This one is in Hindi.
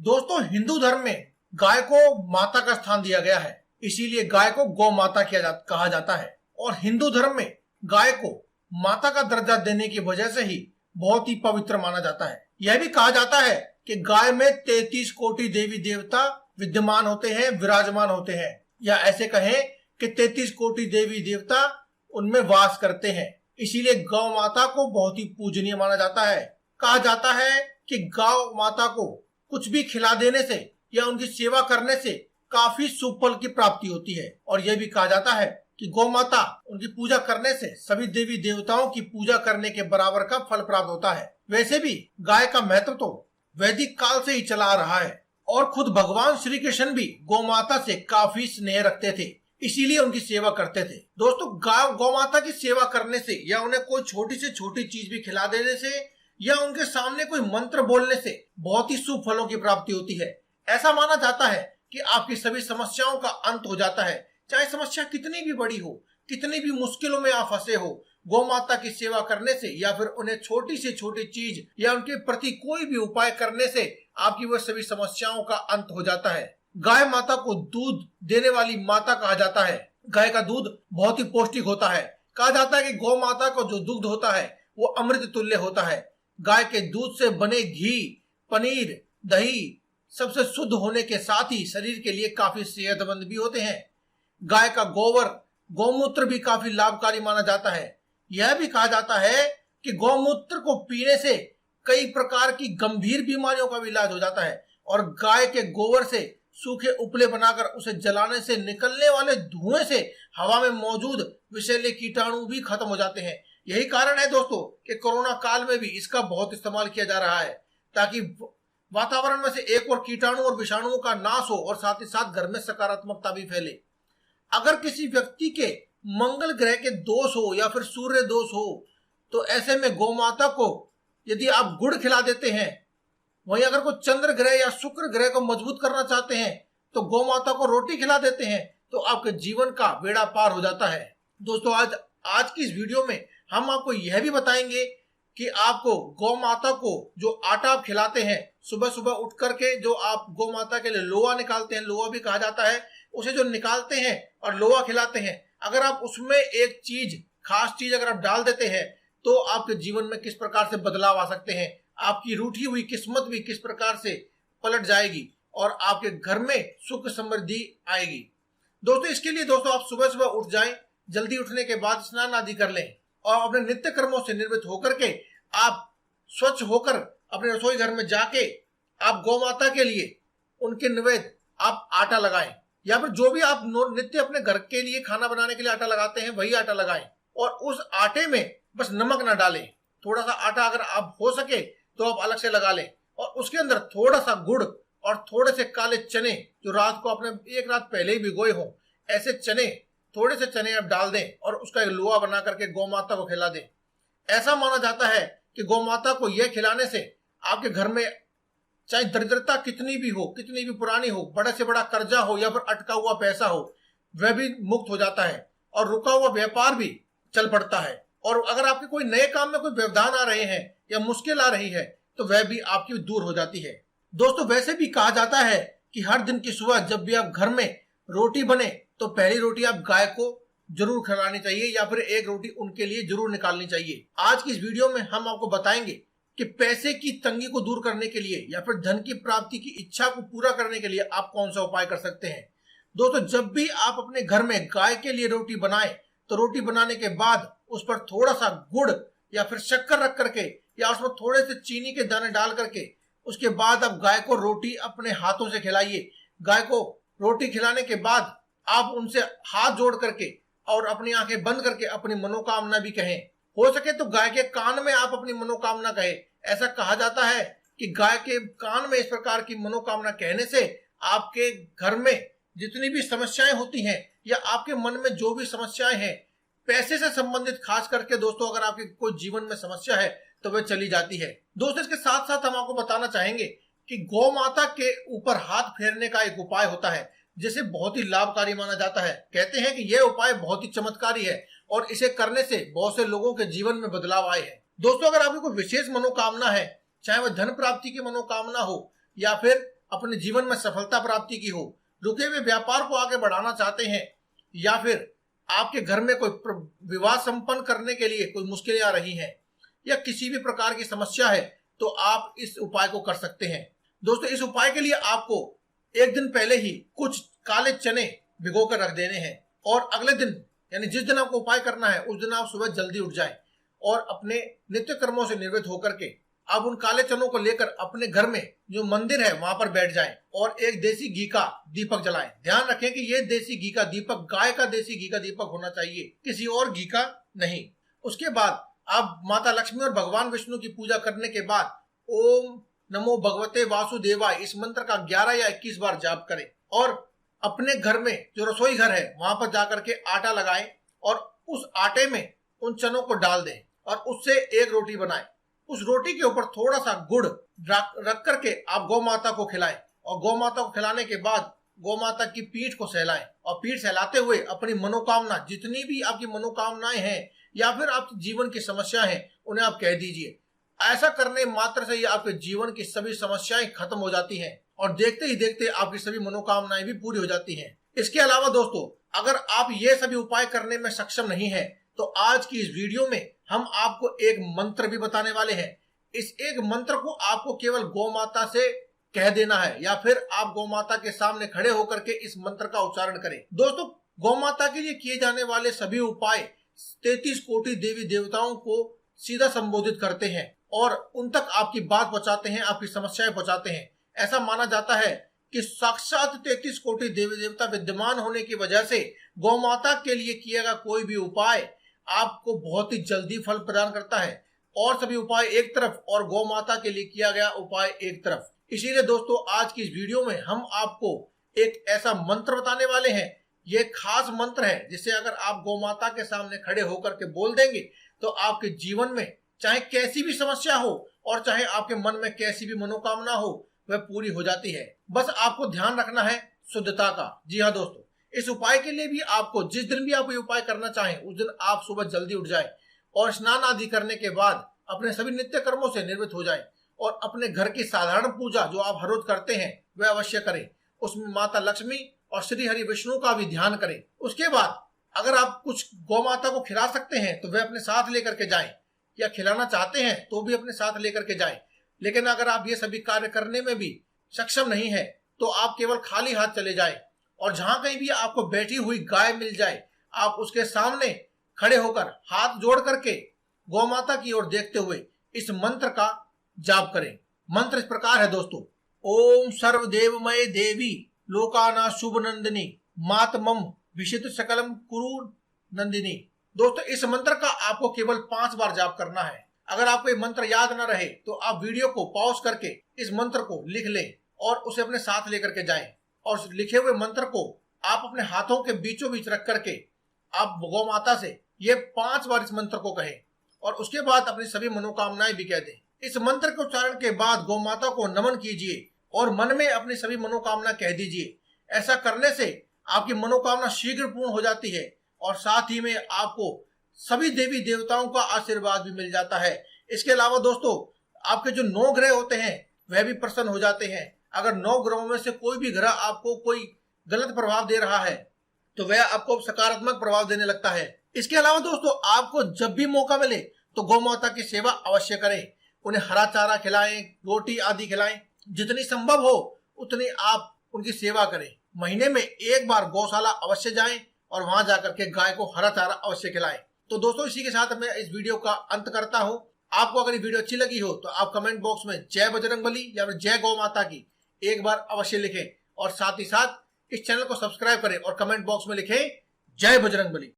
दोस्तों, हिंदू धर्म में गाय को माता का स्थान दिया गया है, इसीलिए गाय को गौ माता कहा जाता है। और हिंदू धर्म में गाय को माता का दर्जा देने की वजह से ही बहुत ही पवित्र माना जाता है। यह भी कहा जाता है कि गाय में 33 कोटि देवी देवता विद्यमान होते हैं, विराजमान होते हैं, या ऐसे कहें कि 33 कोटि देवी देवता उनमें वास करते हैं। इसीलिए गौ माता को बहुत ही पूजनीय माना जाता है। कहा जाता है कि गौ माता को कुछ भी खिला देने से या उनकी सेवा करने से काफी शुभ फल की प्राप्ति होती है। और यह भी कहा जाता है कि गौ माता उनकी पूजा करने से सभी देवी देवताओं की पूजा करने के बराबर का फल प्राप्त होता है। वैसे भी गाय का महत्व तो वैदिक काल से ही चला आ रहा है और खुद भगवान श्री कृष्ण भी गौ माता से काफी स्नेह रखते थे, इसीलिए उनकी सेवा करते थे। दोस्तों, गौ माता की सेवा करने से या उन्हें कोई छोटी से छोटी चीज भी खिला देने से या उनके सामने कोई मंत्र बोलने से बहुत ही शुभ फलों की प्राप्ति होती है। ऐसा माना जाता है कि आपकी सभी समस्याओं का अंत हो जाता है, चाहे समस्या कितनी भी बड़ी हो, कितनी भी मुश्किलों में आप फंसे हो। गौ माता की सेवा करने से या फिर उन्हें छोटी से छोटी चीज या उनके प्रति कोई भी उपाय करने से आपकी वह सभी समस्याओं का अंत हो जाता है। गाय माता को दूध देने वाली माता कहा जाता है। गाय का दूध बहुत ही पौष्टिक होता है। कहा जाता है कि गौ माता को जो दूध होता है वो अमृत तुल्य होता है। गाय के दूध से बने घी, पनीर, दही सबसे शुद्ध होने के साथ ही शरीर के लिए काफी सेहतमंद भी होते हैं। गाय का गोबर, गौमूत्र भी काफी लाभकारी माना जाता है। यह भी कहा जाता है कि गौमूत्र को पीने से कई प्रकार की गंभीर बीमारियों का भी इलाज हो जाता है। और गाय के गोबर से सूखे उपले बनाकर उसे जलाने से निकलने वाले धुएं से हवा में मौजूद विषैले कीटाणु भी खत्म हो जाते हैं। यही कारण है दोस्तों कि कोरोना काल में भी इसका बहुत इस्तेमाल किया जा रहा है, ताकि वातावरण में से एक और कीटाणु और विषाणुओं का नाश हो और साथ ही साथ घर में सकारात्मकता भी फैले। अगर किसी व्यक्ति के मंगल ग्रह के दोष हो या फिर सूर्य दोष हो तो ऐसे में गौ माता को यदि आप गुड़ खिला देते हैं, वहीं अगर कोई चंद्र ग्रह या शुक्र ग्रह को मजबूत करना चाहते हैं तो गौ माता को रोटी खिला देते हैं तो आपके जीवन का बेड़ा पार हो जाता है। दोस्तों, आज की इस वीडियो में हम आपको यह भी बताएंगे कि आपको गौ माता को जो आटा आप खिलाते हैं, सुबह सुबह उठ करके जो आप गौ माता के लिए लोआ निकालते हैं, लोआ भी कहा जाता है, उसे जो निकालते हैं और लोआ खिलाते हैं, अगर आप उसमें एक चीज, खास चीज अगर आप डाल देते हैं तो आपके जीवन में किस प्रकार से बदलाव आ सकते हैं, आपकी रूठी हुई किस्मत भी किस प्रकार से पलट जाएगी और आपके घर में सुख समृद्धि आएगी। दोस्तों, इसके लिए दोस्तों आप सुबह सुबह उठ जाएं, जल्दी उठने के बाद स्नान आदि कर लें और अपने नित्य कर्मों से निर्वृत्त होकर के आप स्वच्छ होकर अपने रसोई घर में जाके आप गौ माता के लिए उनके निवेद आप आटा लगाएं, या फिर जो भी आप नित्य अपने घर के लिए खाना बनाने के लिए आटा लगाते हैं वही आटा लगाएं। और उस आटे में बस नमक ना डालें, थोड़ा सा आटा अगर आप हो सके तो आप अलग से लगा लें और उसके अंदर थोड़ा सा गुड़ और थोड़े से काले चने जो रात को आपने एक रात पहले ही भिगोए हों, ऐसे चने, थोड़े से चने आप डाल दें और उसका एक लोआ बना करके गौ माता को खिला दें। ऐसा माना जाता है कि गौ माता को यह खिलाने से आपके घर में चाहे दरिद्रता कितनी भी हो, कितनी भी पुरानी हो, बड़े से बड़ा कर्जा हो या फिर अटका हुआ पैसा हो, वह भी मुक्त हो जाता है और रुका हुआ व्यापार भी चल पड़ता है। और अगर आपके कोई नए काम में कोई व्यवधान आ रहे हैं या मुश्किल आ रही है तो वह भी आपकी दूर हो जाती है। दोस्तों, वैसे भी कहा जाता है कि हर दिन की सुबह जब भी आप घर में रोटी बने तो पहली रोटी आप गाय को जरूर खिलानी चाहिए या फिर एक रोटी उनके लिए जरूर निकालनी चाहिए। आज की इस वीडियो में हम आपको बताएंगे कि पैसे की तंगी को दूर करने के लिए या फिर धन की प्राप्ति की इच्छा को पूरा करने के लिए आप कौन सा उपाय कर सकते हैं। दोस्तों, जब भी आप अपने घर में गाय के लिए रोटी बनाएं तो रोटी बनाने के बाद उस पर थोड़ा सा गुड़ या फिर शक्कर रख करके या उसमें थोड़े से चीनी के दाने डाल करके उसके बाद आप गाय को रोटी अपने हाथों से खिलाइए। गाय को रोटी खिलाने के बाद आप उनसे हाथ जोड़ करके और अपनी आंखें बंद करके अपनी मनोकामना भी कहें। हो सके तो गाय के कान में आप अपनी मनोकामना कहें। ऐसा कहा जाता है कि गाय के कान में इस प्रकार की मनोकामना कहने से आपके घर में जितनी भी समस्याएं होती हैं या आपके मन में जो भी समस्याएं हैं पैसे से संबंधित, खास करके दोस्तों अगर आपके कोई जीवन में समस्या है तो वह चली जाती है। दोस्तों, इसके साथ साथ हम आपको बताना चाहेंगे कि गौ माता के ऊपर हाथ फेरने का एक उपाय होता है जिसे बहुत ही लाभकारी माना जाता है। कहते हैं कि यह उपाय बहुत ही चमत्कारी है और इसे करने से बहुत से लोगों के जीवन में बदलाव आए हैं। दोस्तों, अगर आपकी कोई विशेष मनोकामना है, चाहे वह धन प्राप्ति की मनोकामना हो या फिर अपने जीवन में सफलता प्राप्ति की हो, रुके हुए व्यापार को आगे बढ़ाना चाहते हैं, या फिर आपके घर में कोई विवाह संपन्न करने के लिए कोई मुश्किलें आ रही हैं, या किसी भी प्रकार की समस्या है, तो आप इस उपाय को कर सकते हैं। दोस्तों, इस उपाय के लिए आपको एक दिन पहले ही कुछ काले चने भिगो कर रख देने हैं, और अगले दिन यानी जिस दिन आपको उपाय करना है उस दिन आप सुबह जल्दी उठ जाएं और अपने नित्य कर्मों से निवृत्त होकर के आप उन काले चनों को लेकर अपने घर में जो मंदिर है वहां पर बैठ जाएं और एक देसी घी का दीपक जलाएं। ध्यान रखें कि ये देसी घी का दीपक गाय का देसी घी का दीपक होना चाहिए, किसी और घी का नहीं। उसके बाद आप माता लक्ष्मी और भगवान विष्णु की पूजा करने के बाद ओम नमो भगवते वासुदेवाय इस मंत्र का 11 या 21 बार जाप करें, और अपने घर में जो रसोई घर है वहां पर जाकर के आटा लगाएं और उस आटे में उन चनों को डाल दें और उससे एक रोटी बनाएं। उस रोटी के ऊपर थोड़ा सा गुड़ रख करके आप गौ माता को खिलाएं, और गौ माता को खिलाने के बाद गौ माता की पीठ को सहलाएं, और पीठ सहलाते हुए अपनी मनोकामना, जितनी भी आपकी मनोकामनाएं हैं या फिर आपके जीवन की समस्या है, उन्हें आप कह दीजिए। ऐसा करने मात्र से ही आपके जीवन की सभी समस्याएं खत्म हो जाती हैं और देखते ही देखते आपकी सभी मनोकामनाएं भी पूरी हो जाती हैं। इसके अलावा दोस्तों, अगर आप ये सभी उपाय करने में सक्षम नहीं है तो आज की इस वीडियो में हम आपको एक मंत्र भी बताने वाले हैं। इस एक मंत्र को आपको केवल गौ माता से कह देना है, या फिर आप गौ माता के सामने खड़े होकर के इस मंत्र का उच्चारण करें। दोस्तों, गौ माता के लिए किए जाने वाले सभी उपाय 33 कोटि देवी देवताओं को सीधा संबोधित करते हैं और उन तक आपकी बात पहुंचाते हैं, आपकी समस्याएं पहुंचाते हैं। ऐसा माना जाता है कि साक्षात 33 कोटि देवी देवता विद्यमान होने की वजह से गौ माता के लिए किया गया कोई भी उपाय आपको बहुत ही जल्दी फल प्रदान करता है, और सभी उपाय एक तरफ और गौ माता के लिए किया गया उपाय एक तरफ। इसीलिए दोस्तों, आज की इस वीडियो में हम आपको एक ऐसा मंत्र बताने वाले हैं। ये खास मंत्र है जिसे अगर आप गौ माता के सामने खड़े होकर के बोल देंगे तो आपके जीवन में चाहे कैसी भी समस्या हो और चाहे आपके मन में कैसी भी मनोकामना हो, वह पूरी हो जाती है। बस आपको ध्यान रखना है शुद्धता का। जी हाँ दोस्तों, इस उपाय के लिए भी आपको जिस दिन भी आप ये उपाय करना चाहें उस दिन आप सुबह जल्दी उठ जाएं और स्नान आदि करने के बाद अपने सभी नित्य कर्मों से निवृत्त हो जाएं और अपने घर की साधारण पूजा जो आप हर रोज करते हैं वह अवश्य करें। उसमें माता लक्ष्मी और श्री हरि विष्णु का भी ध्यान करें। उसके बाद अगर आप कुछ गौ माता को खिला सकते हैं तो वह अपने साथ लेकर के जाएं, या खिलाना चाहते हैं तो भी अपने साथ लेकर के जाएं। लेकिन अगर आप ये सभी कार्य करने में भी सक्षम नहीं है तो आप केवल खाली हाथ चले जाएं और जहां कहीं भी आपको बैठी हुई गाय मिल जाए आप उसके सामने खड़े होकर हाथ जोड़ करके गौ माता की ओर देखते हुए इस मंत्र का जाप करें। मंत्र इस प्रकार है दोस्तों, ओम सर्वदेवमय देवी लोकाना शुभ नंदिनी मातमम विशित सकलम कुरु नंदिनी। दोस्तों, इस मंत्र का आपको केवल 5 बार जाप करना है। अगर आपको ये मंत्र याद न रहे तो आप वीडियो को पॉज करके इस मंत्र को लिख लें और उसे अपने साथ लेकर के जाएं, और उस लिखे हुए मंत्र को आप अपने हाथों के बीचों बीच रख करके आप गौ माता से ये 5 बार इस मंत्र को कहें और उसके बाद अपनी सभी मनोकामनाएं भी कह दें। इस मंत्र के उच्चारण के बाद गौ माता को नमन कीजिए और मन में अपनी सभी मनोकामना कह दीजिए। ऐसा करने से आपकी मनोकामना शीघ्र पूर्ण हो जाती है और साथ ही में आपको सभी देवी देवताओं का आशीर्वाद भी मिल जाता है। इसके अलावा दोस्तों, आपके जो 9 ग्रह होते हैं वह भी प्रसन्न हो जाते हैं। अगर 9 ग्रहों में से कोई भी ग्रह आपको कोई गलत प्रभाव दे रहा है तो वह आपको सकारात्मक प्रभाव देने लगता है। इसके अलावा दोस्तों, आपको जब भी मौका मिले तो गौ माता की सेवा अवश्य करें। उन्हें हरा चारा खिलाएं, रोटी आदि खिलाएं, जितनी संभव हो उतनी आप उनकी सेवा करें। महीने में 1 बार गौशाला अवश्य जाएं और वहां जाकर के गाय को हरा चारा अवश्य खिलाएं। तो दोस्तों, इसी के साथ मैं इस वीडियो का अंत करता हूं। आपको अगर ये वीडियो अच्छी लगी हो तो आप कमेंट बॉक्स में जय बजरंगबली या फिर जय गौ माता की एक बार अवश्य लिखें, और साथ ही साथ इस चैनल को सब्सक्राइब करें और कमेंट बॉक्स में लिखें जय बजरंगबली।